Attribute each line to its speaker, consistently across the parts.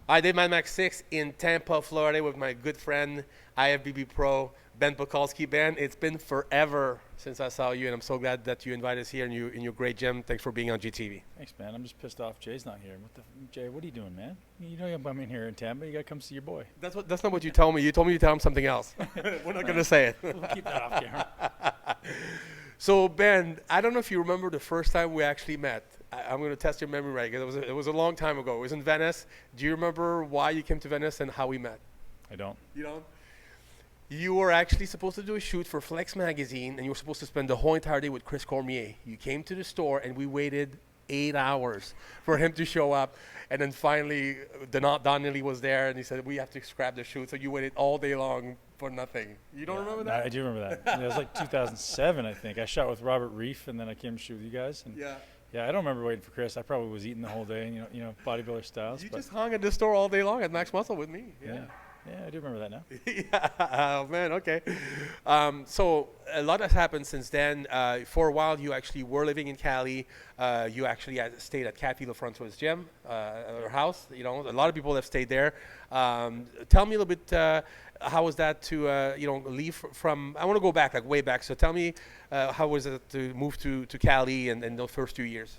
Speaker 1: I did my Max 6 in Tampa, Florida with my good friend, IFBB Pro Ben Pakulski. Ben, it's been forever since I saw you, and I'm so glad that you invited us here in your great gym. Thanks for being on JayTV.
Speaker 2: Thanks, man. I'm just pissed off Jay's not here. Jay, what are you doing, man? You know I'm in here in Tampa. You got to come see your boy.
Speaker 1: That's not what you told me. You told me to tell him something else. We're not going to say it.
Speaker 2: We'll keep that off camera.
Speaker 1: So, Ben, I don't know if you remember the first time we actually met. I'm going to test your memory right, because it was a long time ago. It was in Venice. Do you remember why you came to Venice and how we met?
Speaker 2: I don't.
Speaker 1: You don't? You were actually supposed to do a shoot for Flex magazine, and you were supposed to spend the whole entire day with Chris Cormier. You came to the store, and we waited 8 hours for him to show up. And then finally, Donnelly was there, and he said, we have to scrap the shoot. So you waited all day long for nothing. You don't remember that?
Speaker 2: I do remember that. Yeah, it was like 2007, I think. I shot with Robert Reef, and then I came to shoot with you guys. And yeah, I don't remember waiting for Chris. I probably was eating the whole day, bodybuilder styles.
Speaker 1: You just hung at the store all day long at Max Muscle with me.
Speaker 2: Yeah, I do remember that now.
Speaker 1: Yeah, oh man, okay. So a lot has happened since then. For a while, you actually were living in Cali. You actually stayed at Kathy LaFrancois's gym, her house. A lot of people have stayed there. Tell me a little bit, how was that to, leave from, I want to go back, like way back. So tell me, how was it to move to Cali and those first 2 years?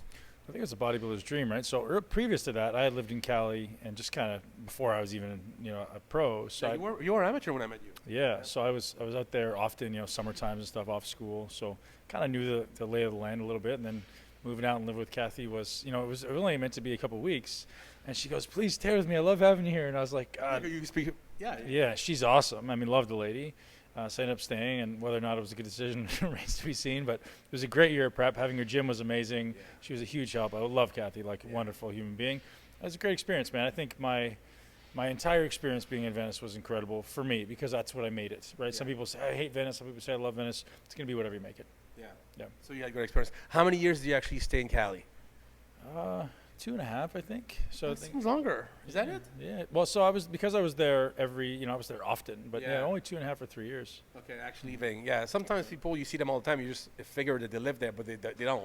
Speaker 2: I think it's a bodybuilder's dream, right? So previous to that, I had lived in Cali, and just kind of before I was even, a pro. So
Speaker 1: yeah, you were amateur when I met you.
Speaker 2: Yeah, so I was out there often, summer times and stuff off school. So kind of knew the lay of the land a little bit, and then moving out and living with Kathy was, it was only meant to be a couple weeks. And she goes, "Please stay with me. I love having you here." And I was like, God.
Speaker 1: You speak.
Speaker 2: Yeah, she's awesome. I mean, love the lady. So I ended up staying, and whether or not it was a good decision remains to be seen. But it was a great year at prep. Having her gym was amazing. Yeah. She was a huge help. I love Kathy, a wonderful human being. It was a great experience, man. I think my entire experience being in Venice was incredible for me, because that's what I made it, right? Yeah. Some people say, I hate Venice. Some people say, I love Venice. It's going to be whatever you make it. Yeah. So
Speaker 1: you had a good experience. How many years did you actually stay in Cali?
Speaker 2: 2.5, I think. So
Speaker 1: it seems longer. Is that it?
Speaker 2: Yeah. Well, so because I was there I was there often, but only 2.5 or 3 years.
Speaker 1: Okay, actually leaving. Yeah, sometimes people, you see them all the time, you just figure that they live there, but they don't,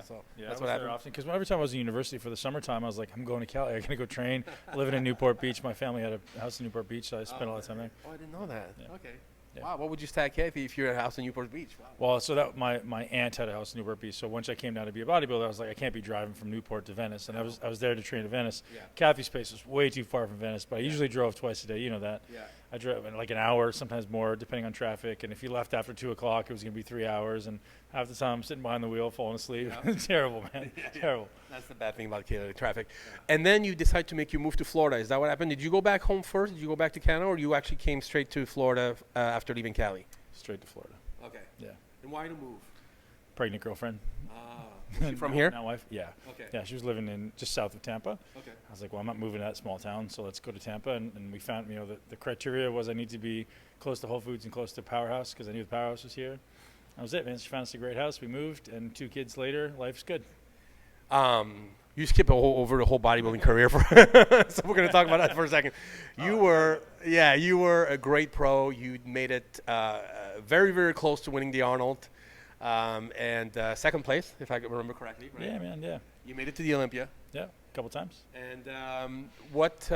Speaker 1: so that's what happened.
Speaker 2: Often, because every time I was in university for the summertime, I was like, I'm going to Cali, I'm going to go train, living in Newport Beach. My family had a house in Newport Beach, so I spent a lot of time there.
Speaker 1: Oh, I didn't know that. Yeah. Okay.
Speaker 2: Yeah.
Speaker 1: Wow, what would you stack Kathy if you're at a house in Newport Beach? Wow.
Speaker 2: Well, so that my aunt had a house in Newport Beach. So once I came down to be a bodybuilder, I was like, I can't be driving from Newport to Venice, and I was there to train in Venice. Yeah. Kathy's place was way too far from Venice, but I usually drove twice a day. You know that. Yeah. I drove in like an hour, sometimes more, depending on traffic. And if you left after 2 o'clock, it was going to be 3 hours. And half the time, I'm sitting behind the wheel, falling asleep. Yeah. Terrible, man. Terrible.
Speaker 1: That's the bad thing about Cali traffic. Yeah. And then you decide to make you move to Florida. Is that what happened? Did you go back home first? Did you go back to Canada, or you actually came straight to Florida after leaving Cali?
Speaker 2: Straight to Florida.
Speaker 1: Okay.
Speaker 2: Yeah.
Speaker 1: And why to move?
Speaker 2: Pregnant girlfriend.
Speaker 1: Is she from here?
Speaker 2: Now wife. Yeah.
Speaker 1: Okay.
Speaker 2: Yeah, she was living in just south of Tampa.
Speaker 1: Okay.
Speaker 2: I was like, well, I'm not moving to that small town, so let's go to Tampa. And we found, the criteria was I need to be close to Whole Foods and close to Powerhouse, because I knew the Powerhouse was here. That was it, man. She found us a great house. We moved, and 2 kids later, life's good.
Speaker 1: You skip over the whole bodybuilding career, so we're going to talk about that for a second. You were a great pro. You made it very, very close to winning the Arnold, and second place, if I remember correctly. Right?
Speaker 2: Yeah, man. Yeah.
Speaker 1: You made it to the Olympia.
Speaker 2: Yeah, a couple times.
Speaker 1: And what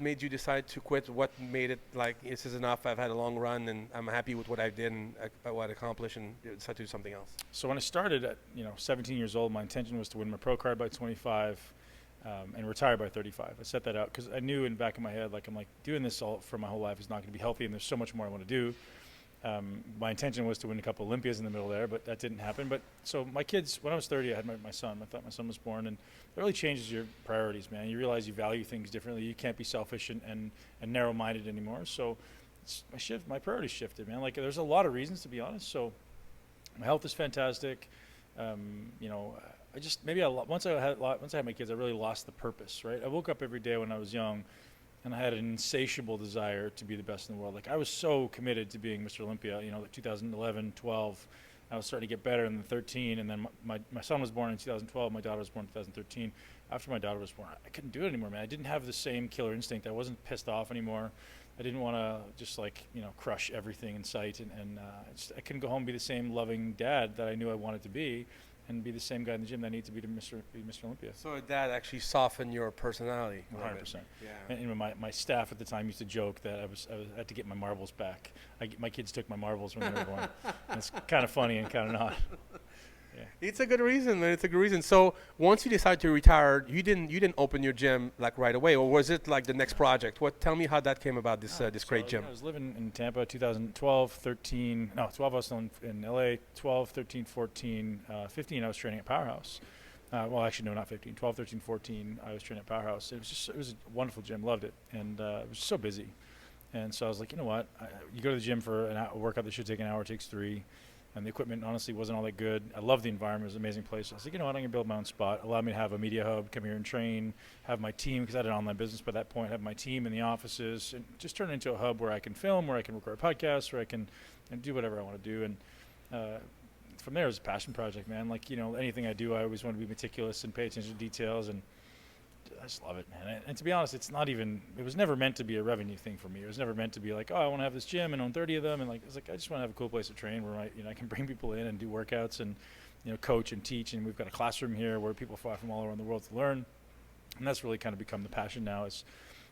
Speaker 1: made you decide to quit? What made it like, this is enough? I've had a long run, and I'm happy with what I did and what I accomplished, and decided to do something else.
Speaker 2: So when I started at 17 years old, my intention was to win my pro card by 25 and retire by 35. I set that out because I knew in the back of my head, I'm doing this all for my whole life is not going to be healthy, and there's so much more I want to do. My intention was to win a couple Olympias in the middle there, but that didn't happen. But so my kids, when I was 30, I had my son. I thought my son was born, and it really changes your priorities, man. You realize you value things differently. You can't be selfish and narrow-minded anymore. So my priorities shifted, man. There's a lot of reasons, to be honest. So my health is fantastic. I just once I had my kids, I really lost the purpose, right? I woke up every day when I was young, and I had an insatiable desire to be the best in the world. I was so committed to being Mr. Olympia, 2011, 12. I was starting to get better in 13, and then my son was born in 2012. My daughter was born in 2013. After my daughter was born, I couldn't do it anymore, man. I didn't have the same killer instinct. I wasn't pissed off anymore. I didn't want to just crush everything in sight, and I couldn't go home and be the same loving dad that I knew I wanted to be. and be the same guy in the gym that I need to be Mr. Olympia.
Speaker 1: So that actually softened your personality.
Speaker 2: 100%.
Speaker 1: Yeah.
Speaker 2: And my staff at the time used to joke that I had to get my marbles back. My kids took my marbles when they were born. And it's kind of funny and kind of not. Yeah.
Speaker 1: It's a good reason, man. It's a good reason. So once you decided to retire, you didn't open your gym like right away, or was it like the next project? Tell me how that came about. This great gym.
Speaker 2: I was living in Tampa, 2012, 13. No, 12 I was still in LA. 12, 13, 14, 15. I was training at Powerhouse. Well, actually, no, not 15. 12, 13, 14. I was training at Powerhouse. It was a wonderful gym. Loved it, and it was so busy. And so I was like, you know what? You go to the gym for a workout that should take an hour, takes 3. And the equipment, honestly, wasn't all that good. I love the environment. It was an amazing place. I was like, you know what, I'm going to build my own spot. Allow me to have a media hub, come here and train, have my team, because I had an online business by that point, have my team in the offices, and just turn it into a hub where I can film, where I can record podcasts, where I can do whatever I want to do. And from there, it was a passion project, man. Like, you know, anything I do, I always want to be meticulous and pay attention to details. And I just love it, man. And to be honest, it was never meant to be a revenue thing for me. It was never meant to be like, oh, I want to have this gym and own 30 of them. And like, it's like, I just want to have a cool place to train where I can bring people in and do workouts and, you know, coach and teach. And we've got a classroom here where people fly from all around the world to learn. And that's really kind of become the passion now, is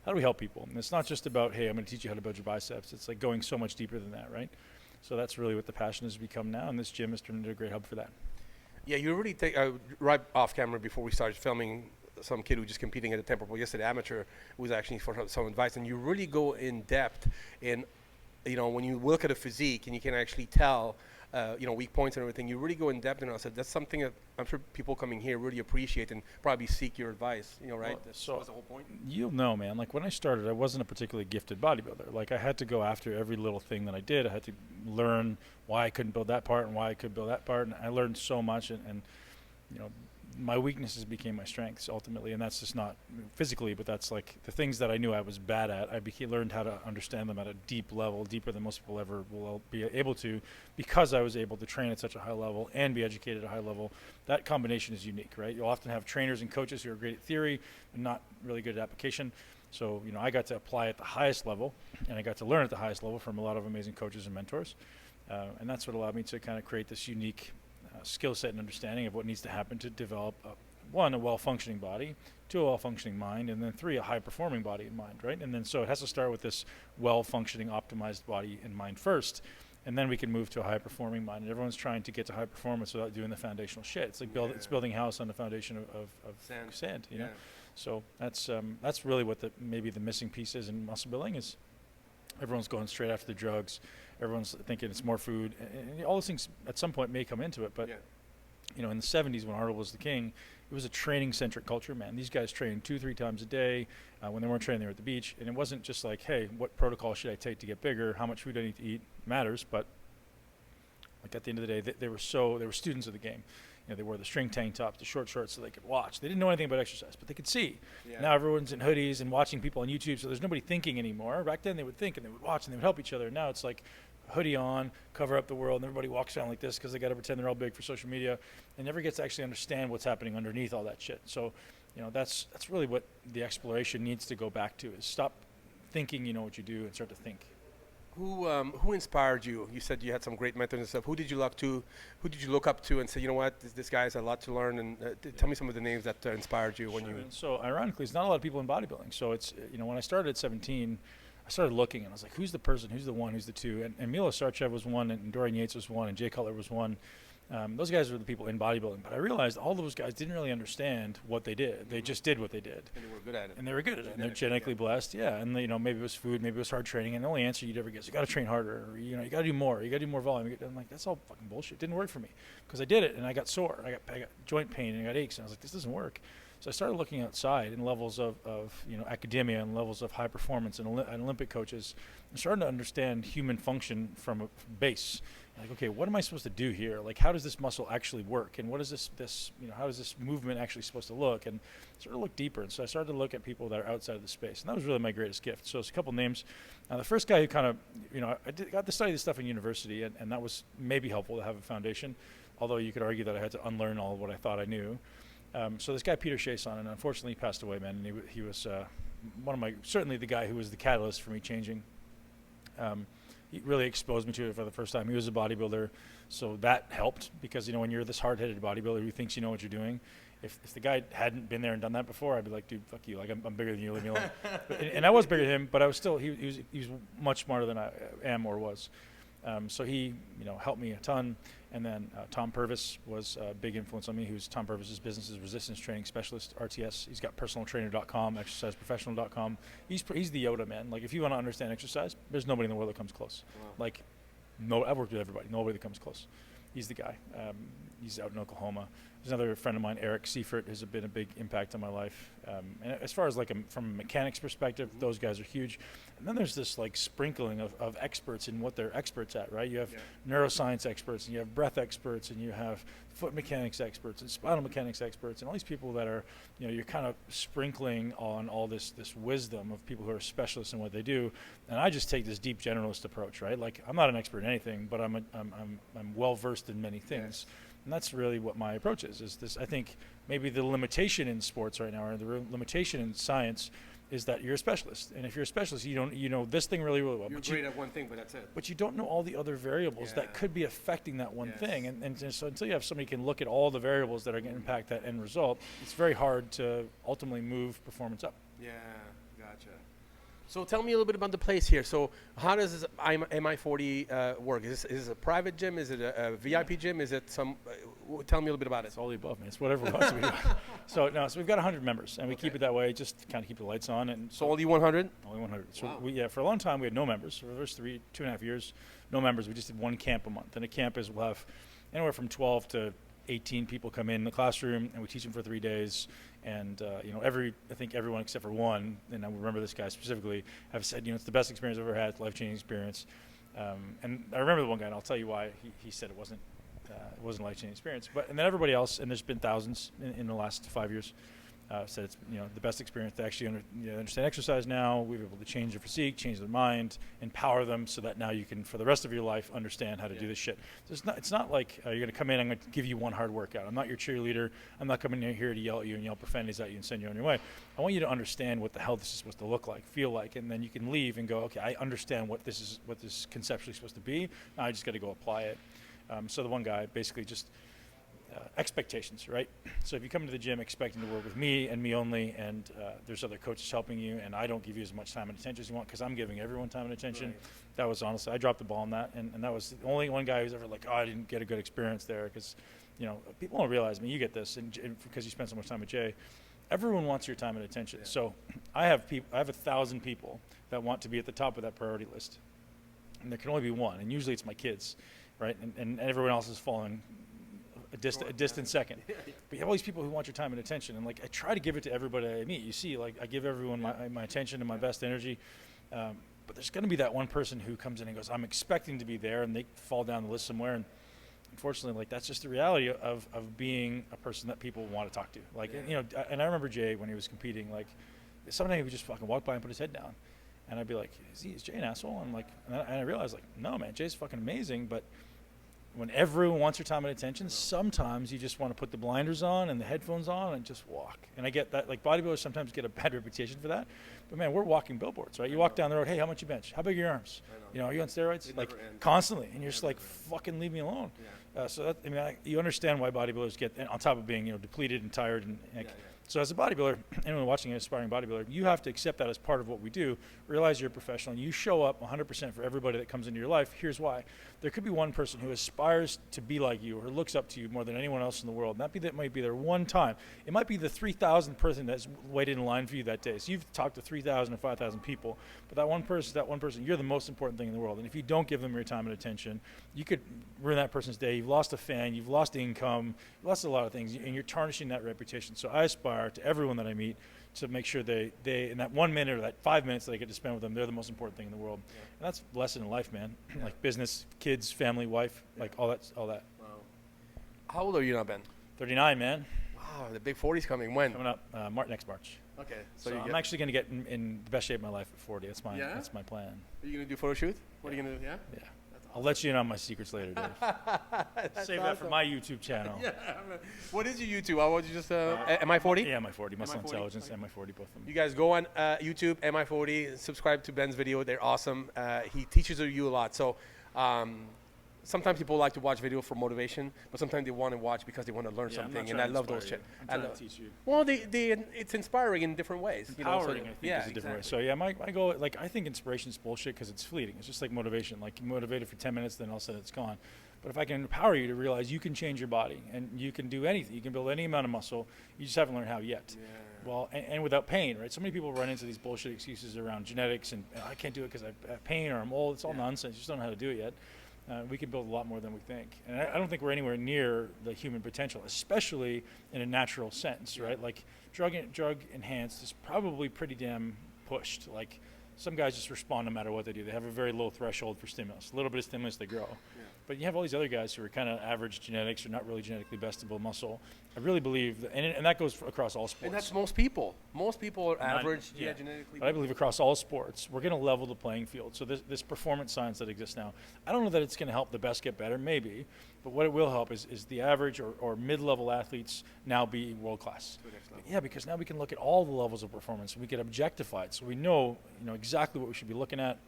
Speaker 2: how do we help people? And it's not just about, hey, I'm going to teach you how to build your biceps. It's like going so much deeper than that, right? So that's really what the passion has become now. And this gym has turned into a great hub for that.
Speaker 1: Yeah, you really take, right off camera before we started filming, some kid who was just competing at the Tampa Florida yesterday, amateur, was actually for some advice, and you really go in depth in, you know, when you look at a physique and you can actually tell, you know, weak points and everything, you really go in depth. And I said that's something that I'm sure people coming here really appreciate and probably seek your advice, you know, right?
Speaker 2: Well,
Speaker 1: so that's the whole point.
Speaker 2: You'll know, man. Like when I started, I wasn't a particularly gifted bodybuilder. Like I had to go after every little thing that I did. I had to learn why I couldn't build that part and why I could build that part, and I learned so much. And you know, my weaknesses became my strengths ultimately, and that's just not physically, but that's like the things that I knew I was bad at. I learned how to understand them at a deep level, deeper than most people ever will be able to, because I was able to train at such a high level and be educated at a high level. That combination is unique, right? You'll often have trainers and coaches who are great at theory and not really good at application. So, you know, I got to apply at the highest level, and I got to learn at the highest level from a lot of amazing coaches and mentors. And that's what allowed me to kind of create this unique skill set and understanding of what needs to happen to develop, one, a well-functioning body, 2, a well-functioning mind, and then 3, a high-performing body and mind, right? And then so it has to start with this well-functioning, optimized body and mind first, and then we can move to a high-performing mind. And everyone's trying to get to high performance without doing the foundational shit. It's like it's building a house on the foundation of sand, you know? So that's really what maybe the missing piece is in muscle building, is everyone's going straight after the drugs. Everyone's thinking it's more food, and all those things at some point may come into it. But you know, in the 70s when Arnold was the king, it was a training-centric culture, man. These guys trained 2-3 times a day. When they weren't training, they were at the beach, and it wasn't just like, hey, what protocol should I take to get bigger? How much food I need to eat matters, but like at the end of the day, they were students of the game. You know, they wore the string tank tops, the short shorts, so they could watch. They didn't know anything about exercise, but they could see. Yeah. Now everyone's in hoodies and watching people on YouTube, so there's nobody thinking anymore. Back then they would think and they would watch and they would help each other. Now it's like hoodie on, cover up the world, and everybody walks around like this because they got to pretend they're all big for social media, and never gets to actually understand what's happening underneath all that shit. So, you know, that's really what the exploration needs to go back to, is stop thinking you know what you do and start to think.
Speaker 1: Who inspired you? You said you had some great mentors and stuff. Who did you look to? Who did you look up to and say, you know what, this guy has a lot to learn? And tell me some of the names that inspired you when you.
Speaker 2: So ironically, there's not a lot of people in bodybuilding. So it's, you know, when I started at 17, I started looking and I was like, who's the person? Who's the one? Who's the two? And Milo Sarchev was one, and Dorian Yates was one, and Jay Cutler was one. Those guys were the people in bodybuilding, but I realized all those guys didn't really understand what they did. They just did what they did.
Speaker 1: And they were good at it.
Speaker 2: And they were good at it. And they're genetically blessed, And you know, maybe it was food, maybe it was hard training, and the only answer you'd ever get is, you got to train harder, or, you know, you got to do more, you got to do more volume. I'm like, that's all fucking bullshit. It didn't work for me because I did it and I got sore. I got joint pain and I got aches, and I was like, this doesn't work. So I started looking outside in levels of you know, academia and levels of high performance and Olympic coaches, and starting to understand human function from a base. Like, okay, what am I supposed to do here? Like, how does this muscle actually work? And what is this you know, how is this movement actually supposed to look? And sort of look deeper. And so I started to look at people that are outside of the space. And that was really my greatest gift. So it's a couple names. The first guy who kind of, you know, got to study this stuff in university, and that was maybe helpful to have a foundation, although you could argue that I had to unlearn all of what I thought I knew. So this guy, Peter Chason, and unfortunately he passed away, man. And he was one of my, certainly the guy who was the catalyst for me changing. He really exposed me to it for the first time. He was a bodybuilder, so that helped because, you know, when you're this hard-headed bodybuilder who thinks you know what you're doing, if the guy hadn't been there and done that before, I'd be like, dude, fuck you. Like, I'm bigger than you. Leave me alone. And I was bigger than him, but I was still, he was much smarter than I am or was. So he, you know, helped me a ton. And then Tom Purvis was a big influence on me. Tom Purvis's business is resistance training specialist, RTS. He's got personaltrainer.com, exerciseprofessional.com. He's the Yoda, man. Like, if you want to understand exercise, there's nobody in the world that comes close. Wow. Like, no, I've worked with everybody. Nobody that comes close. He's the guy. He's out in Oklahoma. There's another friend of mine, Eric Seifert, has been a big impact on my life. And as far as like from a mechanics perspective, those guys are huge. And then there's this like sprinkling of experts in what they're experts at, right? You have neuroscience experts, and you have breath experts, and you have foot mechanics experts, and spinal mechanics experts, and all these people that are, you know, you're kind of sprinkling on all this wisdom of people who are specialists in what they do. And I just take this deep generalist approach, right? Like, I'm not an expert in anything, but I'm well versed in many things. Yes. And that's really what my approach is this. I think maybe the limitation in sports right now, or the limitation in science, is that you're a specialist. And if you're a specialist, you know this thing really, really well.
Speaker 1: You're great at one thing, but that's it.
Speaker 2: But you don't know all the other variables that could be affecting that one thing. And so until you have somebody who can look at all the variables that are going to impact that end result, it's very hard to ultimately move performance up.
Speaker 1: Yeah, gotcha. So tell me a little bit about the place here. So how does this MI40 work? Is this a private gym? Is it a VIP gym? Is it some? Tell me a little bit about it.
Speaker 2: It's all the above, man. It's whatever wants to be. So we've got 100 members, and we keep it that way, just to kind of keep the lights on. And
Speaker 1: so only 100?
Speaker 2: Only 100. So
Speaker 1: wow.
Speaker 2: For a long time we had no members. For the first 2.5 years, no members. We just did one camp a month, and a camp is we'll have anywhere from 12 to 18 people come in the classroom, and we teach them for 3 days. And you know, I think everyone except for one, and I remember this guy specifically, have said, you know, it's the best experience I've ever had, life-changing experience. And I remember the one guy, and I'll tell you why he said it wasn't a life-changing experience. And then everybody else, and there's been thousands in the last 5 years, said it's, you know, the best experience. They actually understand exercise now. We've been able to change their physique, change their mind, empower them so that now you can, for the rest of your life, understand how to do this shit. So it's not like you're going to come in, I'm going to give you one hard workout. I'm not your cheerleader. I'm not coming in here to yell at you and yell profanities at you and send you on your way. I want you to understand what the hell this is supposed to look like, feel like, and then you can leave and go, okay, I understand what this is conceptually supposed to be. Now I just got to go apply it. So the one guy basically just expectations, right? So if you come to the gym expecting to work with me and me only, and there's other coaches helping you, and I don't give you as much time and attention as you want because I'm giving everyone time and attention, that was honestly, I dropped the ball on that, and that was the only one guy who's ever like, oh, I didn't get a good experience there, because, you know, people don't realize, I mean, you get this, and because you spend so much time with Jay, everyone wants your time and attention. So I have 1,000 people that want to be at the top of that priority list, and there can only be one, and usually it's my kids, right? And everyone else is following a distant second. But you have all these people who want your time and attention, and like I try to give it to everybody I meet. You see, like I give everyone my attention and my best energy, but there's going to be that one person who comes in and goes, I'm expecting to be there, and they fall down the list somewhere. And unfortunately, like that's just the reality of being a person that people want to talk to. Like, you know, and I remember Jay when he was competing, like sometimes he would just fucking walk by and put his head down, and I'd be like, is Jay an asshole? And like, and I realized like, no, man, Jay's fucking amazing, but when everyone wants your time and attention, sometimes you just want to put the blinders on and the headphones on and just walk. And I get that. Like, bodybuilders sometimes get a bad reputation for that. But, man, we're walking billboards, right? You walk down the road, hey, how much you bench? How big are your arms? You know, are you on steroids? Like, constantly. And you're just like, fucking leave me alone. So, that, I mean, you understand why bodybuilders get, on top of being, you know, depleted and tired. And so as a bodybuilder, anyone watching an aspiring bodybuilder, you have to accept that as part of what we do. Realize you're a professional. And you show up 100% for everybody that comes into your life. Here's why. There could be one person who aspires to be like you or looks up to you more than anyone else in the world. And that might be their one time. It might be the 3,000th person that's waited in line for you that day. So you've talked to 3,000 or 5,000 people. But that one person, you're the most important thing in the world. And if you don't give them your time and attention, you could ruin that person's day. You've lost a fan. You've lost income. You've lost a lot of things. And you're tarnishing that reputation. So I aspire to everyone that I meet to make sure they in that 1 minute or that 5 minutes that I get to spend with them, they're the most important thing in the world. And that's a lesson in life, man. Like business, kids, family, wife, like all that. Wow.
Speaker 1: How old are you now, Ben?
Speaker 2: 39, man.
Speaker 1: Wow, the big 40's coming. When?
Speaker 2: Coming up next March.
Speaker 1: Okay.
Speaker 2: So I'm actually going to get in the best shape of my life at 40. That's my plan.
Speaker 1: Are you going to do a photo shoot? What are you going to do? Yeah?
Speaker 2: Yeah.
Speaker 1: That's
Speaker 2: I'll let you in on my secrets later, Dave. Save that for my YouTube channel.
Speaker 1: Yeah. What is your YouTube? What would you just MI40?
Speaker 2: Yeah, MI40, Muscle
Speaker 1: MI40,
Speaker 2: Intelligence,
Speaker 1: okay.
Speaker 2: MI40, both of them.
Speaker 1: You guys go on YouTube, MI40, subscribe to Ben's video. They're awesome. He teaches you a lot. So sometimes people like to watch video for motivation, but sometimes they want to watch because they want to learn something. And I love those shit.
Speaker 2: I'm trying to teach you.
Speaker 1: Well, it's inspiring in different ways.
Speaker 2: Empowering, I think, is a different way. So yeah, my goal, like, I think inspiration is bullshit because it's fleeting. It's just like motivation. Like, you're motivated for 10 minutes, then all of a sudden it's gone. But if I can empower you to realize you can change your body and you can do anything, you can build any amount of muscle, you just haven't learned how yet. Yeah. Well, and without pain, right? So many people run into these bullshit excuses around genetics and I can't do it because I have pain or I'm old. It's all nonsense. You just don't know how to do it yet. We can build a lot more than we think. And I don't think we're anywhere near the human potential, especially in a natural sense, right? Like drug enhanced is probably pretty damn pushed. Like some guys just respond no matter what they do. They have a very low threshold for stimulus. A little bit of stimulus, they grow. Yeah. But you have all these other guys who are kind of average genetics or not really genetically bestable muscle. I really believe, and that goes across all sports.
Speaker 1: And that's most people. Most people are average, genetically.
Speaker 2: But I believe across all sports, we're going to level the playing field. So this performance science that exists now, I don't know that it's going to help the best get better, maybe. But what it will help is the average or mid-level athletes now be world-class. Yeah, because now we can look at all the levels of performance. We get objectified. So we know exactly what we should be looking at,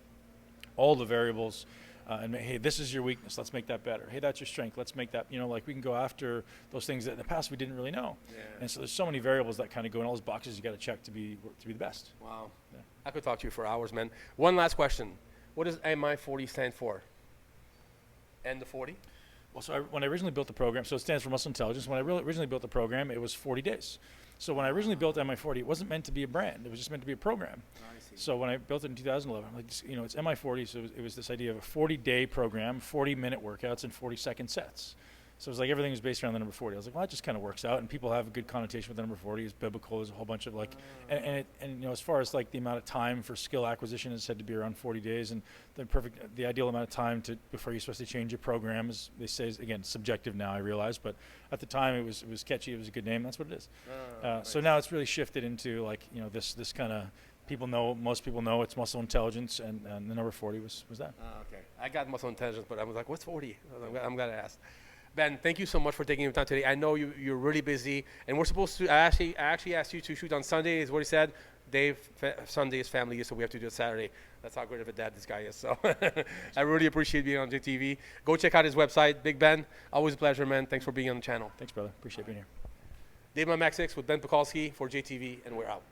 Speaker 2: all the variables. And hey, this is your weakness. Let's make that better. Hey, that's your strength. Let's make that, like we can go after those things that in the past we didn't really know. Yeah. And so there's so many variables that kind of go in all those boxes you got to check to be the best.
Speaker 1: Wow. Yeah. I could talk to you for hours, man. One last question. What does MI40 stand for? And the 40?
Speaker 2: Well, so when I originally built the program, so it stands for Muscle Intelligence. When I originally built the program, it was 40 days. So when I originally built MI40, it wasn't meant to be a brand. It was just meant to be a program. So when I built it in 2011, I'm like, it's MI40, so it was this idea of a 40-day program, 40-minute workouts, and 40-second sets. So it was like everything was based around the number 40. I was like, well, that just kind of works out, and people have a good connotation with the number 40. It's biblical. There's a whole bunch of and as far as like the amount of time for skill acquisition is said to be around 40 days, and the ideal amount of time before you're supposed to change your program is, they say, is, again, subjective now, I realize, but at the time it was catchy. It was a good name. That's what it is. So now it's really shifted into like this kind of. Most people know it's Muscle Intelligence, and the number 40 was that.
Speaker 1: Okay. I got Muscle Intelligence, but I was like, what's 40? I'm glad I asked. Ben, thank you so much for taking your time today. I know you're really busy, and we're supposed to, I actually asked you to shoot on Sunday, is what he said. Dave, Sunday is family, so we have to do it Saturday. That's how great of a dad this guy is. So I really appreciate being on JayTV. Go check out his website, Big Ben. Always a pleasure, man. Thanks for being on the channel.
Speaker 2: Thanks, brother. Appreciate being here.
Speaker 1: Dave, my Max 6 with Ben Pakulski for JayTV, and we're out.